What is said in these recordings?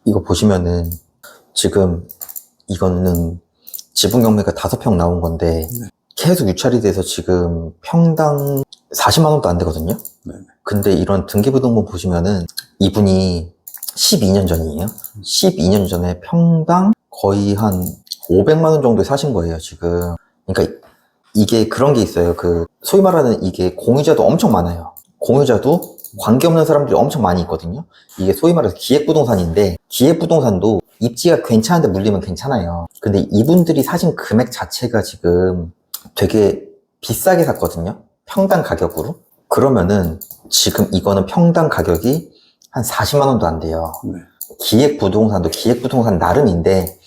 이거 보시면은 지금 이거는 지분 경매가 5평 나온 건데 네. 계속 유찰이 돼서 지금 평당 40만 원도 안 되거든요. 네. 근데 이런 등기부등본 보시면은 이분이 12년 전이에요. 12년 전에 평당 거의 한 500만 원 정도에 사신 거예요, 지금. 그러니까 이게 그런 게 있어요. 그 소위 말하는 이게 공유자도 엄청 많아요. 공유자도 관계없는 사람들이 엄청 많이 있거든요. 이게 소위 말해서 기획부동산인데 기획부동산도 입지가 괜찮은데 물리면 괜찮아요. 근데 이분들이 사신 금액 자체가 지금 되게 비싸게 샀거든요. 평당 가격으로. 그러면은 지금 이거는 평당 가격이 한 40만 원도 안 돼요. 네. 기획부동산도 기획부동산 나름인데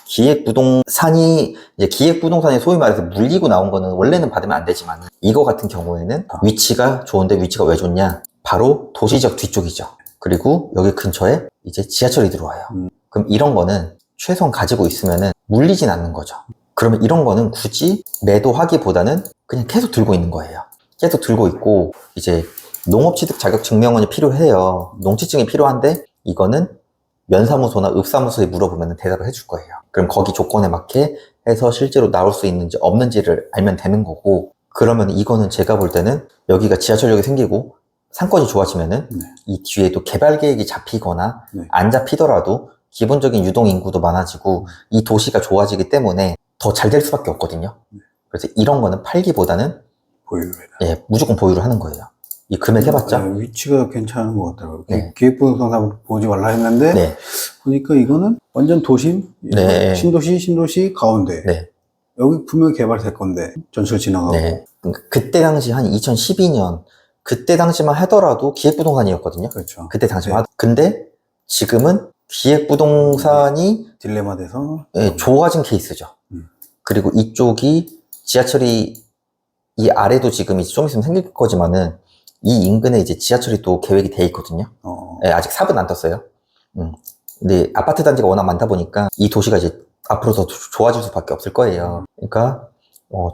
기획부동산이 이제 기획부동산이 소위 말해서 물리고 나온 거는 원래는 받으면 안 되지만 이거 같은 경우에는 위치가 좋은데 위치가 왜 좋냐? 바로 도시적 뒤쪽이죠. 그리고 여기 근처에 이제 지하철이 들어와요. 그럼 이런 거는 최소한 가지고 있으면은 물리진 않는 거죠. 그러면 이런 거는 굳이 매도하기보다는 그냥 계속 들고 있는 거예요. 계속 들고 있고 이제 농업취득 자격 증명원이 필요해요. 농지증이 필요한데 이거는 면사무소나 읍사무소에 물어보면 대답을 해줄 거예요. 그럼 거기 조건에 맞게 해서 실제로 나올 수 있는지 없는지를 알면 되는 거고, 그러면 이거는 제가 볼 때는 여기가 지하철역이 생기고 상권이 좋아지면은 네. 이 뒤에 또 개발 계획이 잡히거나 네. 안 잡히더라도 기본적인 유동 인구도 많아지고 이 도시가 좋아지기 때문에 더 잘 될 수밖에 없거든요. 그래서 이런 거는 팔기보다는 보유를. 예, 무조건 보유를 하는 거예요. 이 금액 해봤죠? 네, 위치가 괜찮은 것 같더라고요. 네. 기획부동산 보지 말라 했는데 네. 보니까 이거는 완전 도심, 네. 신도시 가운데. 네. 여기 분명 개발될 건데 전철 지나가고. 네. 그때 당시 한 2012년 그때 당시만 하더라도 기획부동산이었거든요. 그렇죠. 그때 당시만 네. 하더 근데 지금은 기획부동산이 딜레마 돼서. 예, 좋아진 케이스죠. 그리고 이쪽이 지하철이 이 아래도 지금 이제 좀 있으면 생길 거지만은 이 인근에 이제 지하철이 또 계획이 돼 있거든요. 예, 아직 삽은 안 떴어요. 근데 아파트 단지가 워낙 많다 보니까 이 도시가 이제 앞으로 더 좋아질 수밖에 없을 거예요. 그러니까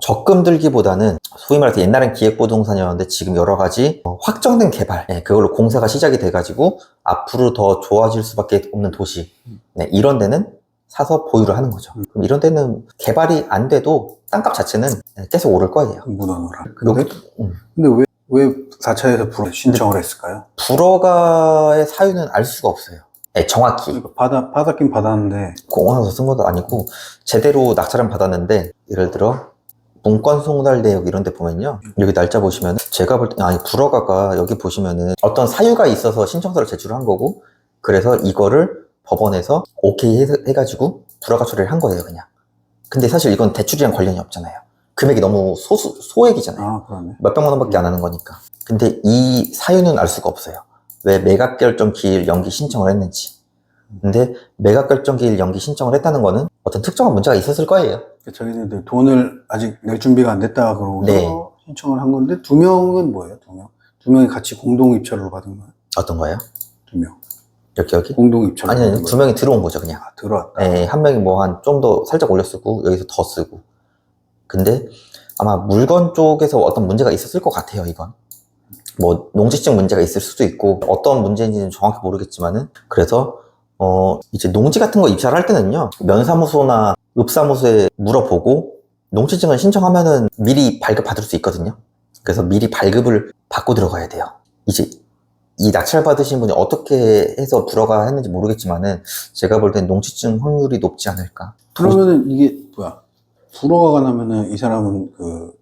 적금 들기보다는 소위 말해서 옛날엔 기획부동산이었는데 지금 여러 가지 확정된 개발, 예, 그걸로 공사가 시작이 돼가지고 앞으로 더 좋아질 수밖에 없는 도시, 네, 이런 데는 사서 보유를 하는 거죠. 그럼 이런 데는 개발이 안 돼도 땅값 자체는 계속 오를 거예요. 무너너라. 여기, 근데 왜 4차에서 불허 신청을 했을까요? 불허가의 사유는 알 수가 없어요. 네, 정확히. 그러니까 받았긴 받았는데. 공원에서 쓴 것도 아니고 제대로 낙찰은 받았는데 예를 들어 문건 송달 내역 이런 데 보면요, 여기 날짜 보시면 제가 볼 때 아니 불허가가 여기 보시면은 어떤 사유가 있어서 신청서를 제출한 거고, 그래서 이거를 법원에서 오케이 해가지고 불허가 처리를 한 거예요 그냥. 근데 사실 이건 대출이랑 관련이 없잖아요. 금액이 너무 소액이잖아요. 아, 그러네. 몇백만 원밖에 안 하는 거니까. 근데 이 사유는 알 수가 없어요. 왜 매각 결정 기일 연기 신청을 했는지. 근데 매각 결정 기일 연기 신청을 했다는 거는 어떤 특정한 문제가 있었을 거예요. 저희들 돈을 아직 낼 준비가 안 됐다 그러고 네. 신청을 한 건데, 2명은 뭐예요? 2명? 2명이 같이 공동 입찰로 받은 거예요? 어떤 거예요? 2명. 여기? 공동 입찰로. 아니, 받은 2명이 들어온 거죠, 그냥. 아, 들어왔다. 네, 한 명이 뭐 한 좀 더 살짝 올려 쓰고, 여기서 더 쓰고. 근데 아마 물건 쪽에서 어떤 문제가 있었을 것 같아요, 이건. 뭐, 농지증 문제가 있을 수도 있고, 어떤 문제인지는 정확히 모르겠지만은, 그래서, 이제 농지 같은 거 입찰할 때는요, 면사무소나 읍사무소에 물어보고, 농지증을 신청하면은 미리 발급 받을 수 있거든요. 그래서 미리 발급을 받고 들어가야 돼요. 이제, 이 낙찰 받으신 분이 어떻게 해서 불허가 했는지 모르겠지만은, 제가 볼 땐 농지증 확률이 높지 않을까. 그러면은 이게 뭐야? 불허가 나면은 이 사람은 그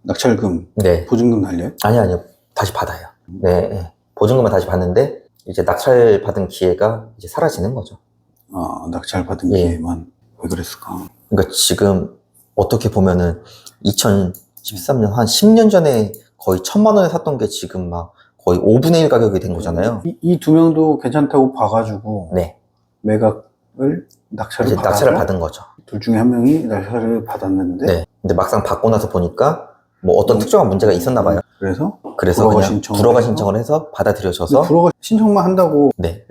낙찰금, 네. 보증금 날려요? 아니요. 다시 받아요. 네. 보증금은 다시 받는데, 이제 낙찰 받은 기회가 이제 사라지는 거죠. 아, 낙찰 받은 예. 기회만. 왜 그랬을까? 그러니까 지금 어떻게 보면은 2013년 한 10년 전에 거의 1,000만 원에 샀던 게 지금 막 거의 5분의 1 가격이 된 거잖아요. 이 2명도 괜찮다고 봐가지고 네. 매각을 낙찰을 이제 받아서 낙찰을 받은 거죠. 둘 중에 한 명이 낙찰을 받았는데. 네. 근데 막상 받고 나서 보니까 뭐 어떤 특정한 문제가 있었나 봐요. 그래서 그래서 그냥 신청을 불허가 해서? 신청을 해서 받아들여져서. 불허가 신청만 한다고. 네.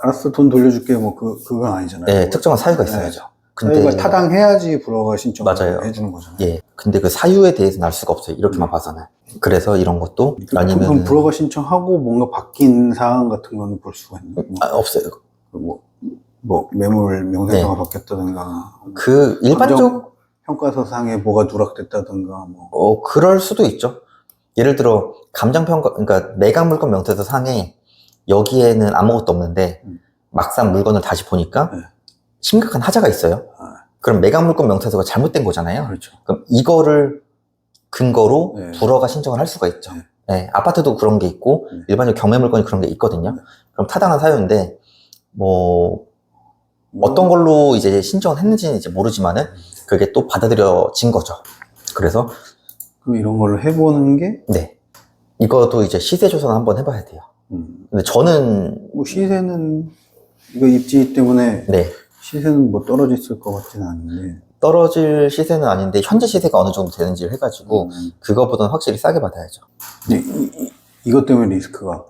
알았어, 돈 돌려줄게, 뭐 그건 아니잖아요. 네, 특정한 사유가 있어야죠. 근데 사유가 타당해야지 불허가 신청을 맞아요. 해주는 거잖아요. 예. 근데 그 사유에 대해서는 알 수가 없어요. 이렇게만 봐서는. 그래서 이런 것도 그럼 아니면 불허가 신청하고 뭔가 바뀐 사항 같은 거는 볼 수가 있나요? 없어요. 뭐 매물 명세서가 바뀌었다든가, 그 일반적 평가서상에 뭐가 누락됐다든가, 뭐. 그럴 수도 있죠. 예를 들어 감정평가, 그러니까 매각물건 명세서 상에 여기에는 아무것도 없는데 막상 물건을 다시 보니까 네. 심각한 하자가 있어요. 그럼 매각물건 명세서가 잘못된 거잖아요. 그렇죠. 그럼 이거를 근거로 네. 불허가 신청을 할 수가 있죠. 네. 네, 아파트도 그런 게 있고 일반적 경매물건이 그런 게 있거든요. 그럼 타당한 사유인데 뭐 어떤 걸로 이제 신청을 했는지는 이제 모르지만은 그게 또 받아들여진 거죠. 그래서 그럼 이런 걸로 해보는 게, 네, 이것도 이제 시세 조사를 한번 해봐야 돼요. 근데 저는 뭐 시세는, 이거 입지 때문에 네, 시세는 뭐 떨어졌을 것 같지는 않은데. 떨어질 시세는 아닌데 현재 시세가 어느 정도 되는지를 해가지고 그거보다는 확실히 싸게 받아야죠. 근데 이것 때문에 리스크가.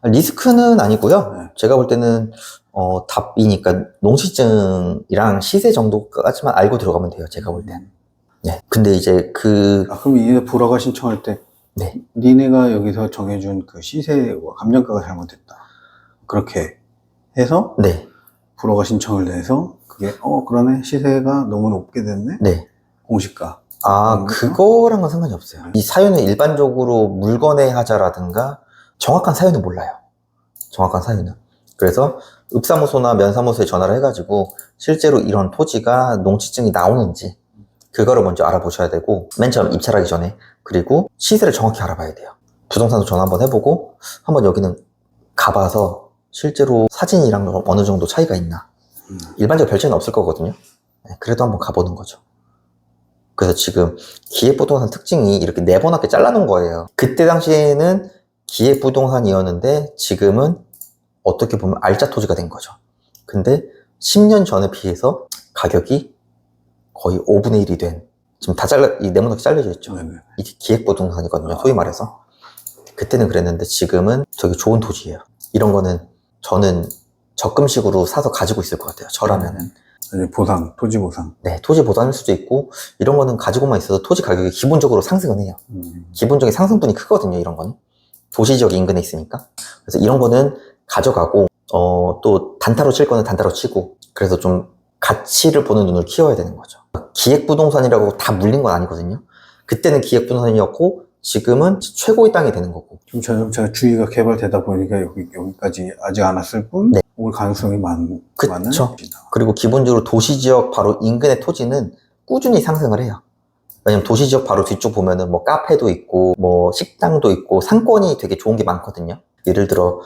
리스크는 아니고요. 네. 제가 볼 때는 답이니까 농시증이랑 시세 정도까지만 알고 들어가면 돼요. 제가 볼 때는. 네. 근데 이제 그럼 이제 불허가 신청할 때, 네. 니네가 여기서 정해준 그 시세와 감정가가 잘못됐다. 그렇게 해서 네. 불허가 신청을 내서 그게 그러네, 시세가 너무 높게 됐네. 네. 공시가. 그거랑은 상관이 없어요. 이 사유는 일반적으로 물건의 하자라든가 정확한 사유는 몰라요. 정확한 사유는. 그래서 읍사무소나 면사무소에 전화를 해가지고 실제로 이런 토지가 농지증이 나오는지 그거를 먼저 알아보셔야 되고, 맨 처음 입찰하기 전에. 그리고 시세를 정확히 알아봐야 돼요. 부동산도 전화 한번 해보고 한번 여기는 가봐서 실제로 사진이랑 어느 정도 차이가 있나. 일반적으로 별 차이는 없을 거거든요. 네, 그래도 한번 가보는 거죠. 그래서 지금 기획부동산 특징이 이렇게 네모나게 잘라놓은 거예요. 그때 당시에는 기획부동산이었는데 지금은 어떻게 보면 알짜 토지가 된 거죠. 근데 10년 전에 비해서 가격이 거의 5분의 1이 된, 지금 다 이 네모나게 잘려져 있죠. 네네. 이게 기획부동산이거든요. 소위 말해서. 그때는 그랬는데 지금은 되게 좋은 토지예요. 이런 거는 저는 적금식으로 사서 가지고 있을 것 같아요. 저라면은. 보상, 토지 보상. 네, 토지 보상일 수도 있고, 이런 거는 가지고만 있어도 토지 가격이 기본적으로 상승은 해요. 기본적인 상승분이 크거든요, 이런 거는. 도시지역 인근에 있으니까. 그래서 이런 거는 가져가고, 또 단타로 칠 거는 단타로 치고, 그래서 좀 가치를 보는 눈을 키워야 되는 거죠. 기획부동산이라고 다 물린 건 아니거든요. 그때는 기획부동산이었고, 지금은 최고의 땅이 되는 거고. 좀 점차 주위가 개발되다 보니까 여기까지 아직 안 왔을 뿐, 네. 올 가능성이 많은. 그쵸. 그리고 기본적으로 도시지역 바로 인근의 토지는 꾸준히 상승을 해요. 왜냐면 도시지역 바로 뒤쪽 보면은 뭐 카페도 있고, 뭐 식당도 있고, 상권이 되게 좋은 게 많거든요. 예를 들어,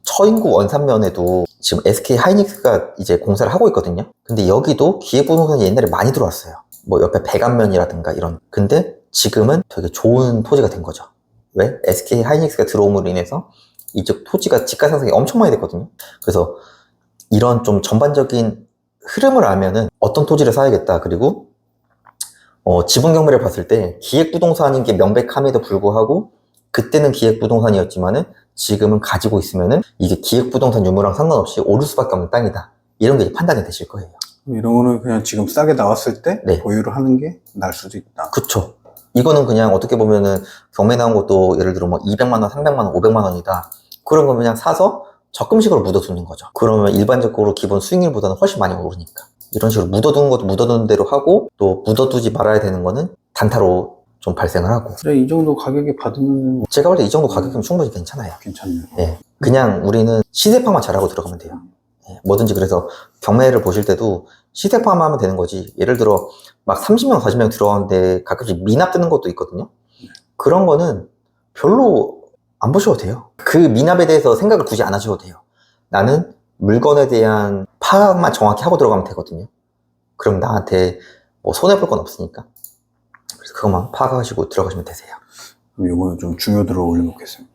처인구 원산면에도 지금 SK 하이닉스가 이제 공사를 하고 있거든요. 근데 여기도 기획부동산이 옛날에 많이 들어왔어요. 뭐 옆에 백안면이라든가 이런. 근데 지금은 되게 좋은 토지가 된 거죠. 왜? SK 하이닉스가 들어옴으로 인해서 이쪽 토지가 지가 상승이 엄청 많이 됐거든요. 그래서 이런 좀 전반적인 흐름을 알면은 어떤 토지를 사야겠다. 그리고 지분 경매를 봤을 때 기획부동산인 게 명백함에도 불구하고 그때는 기획부동산이었지만은 지금은 가지고 있으면은 이게 기획부동산 유무랑 상관없이 오를 수밖에 없는 땅이다. 이런 게 판단이 되실 거예요. 이런 거는 그냥 지금 싸게 나왔을 때 네. 보유를 하는 게 나을 수도 있다. 그쵸. 이거는 그냥 어떻게 보면은 경매 나온 것도 예를 들어 뭐 200만 원, 300만 원, 500만 원이다. 그런 거 그냥 사서 적금식으로 묻어두는 거죠. 그러면 일반적으로 기본 수익률보다는 훨씬 많이 오르니까. 이런 식으로 묻어두는 것도 묻어두는 대로 하고, 또 묻어두지 말아야 되는 거는 단타로 좀 발생을 하고. 그래, 이 정도 가격에 받으면 제가 볼 때 이 정도 가격이면 충분히 괜찮아요. 괜찮네요. 네. 그냥 우리는 시세 파악만 잘하고 들어가면 돼요. 네. 뭐든지. 그래서 경매를 보실 때도 시세 파악만 하면 되는 거지. 예를 들어 막 30명, 40명 들어가는데 가끔씩 미납 뜨는 것도 있거든요. 그런 거는 별로 안 보셔도 돼요. 그 미납에 대해서 생각을 굳이 안 하셔도 돼요. 나는 물건에 대한 파악만 정확히 하고 들어가면 되거든요. 그럼 나한테 뭐 손해볼 건 없으니까. 그래서 그것만 파악하시고 들어가시면 되세요. 그럼 이거는 좀 중요도로 올려놓겠습니다.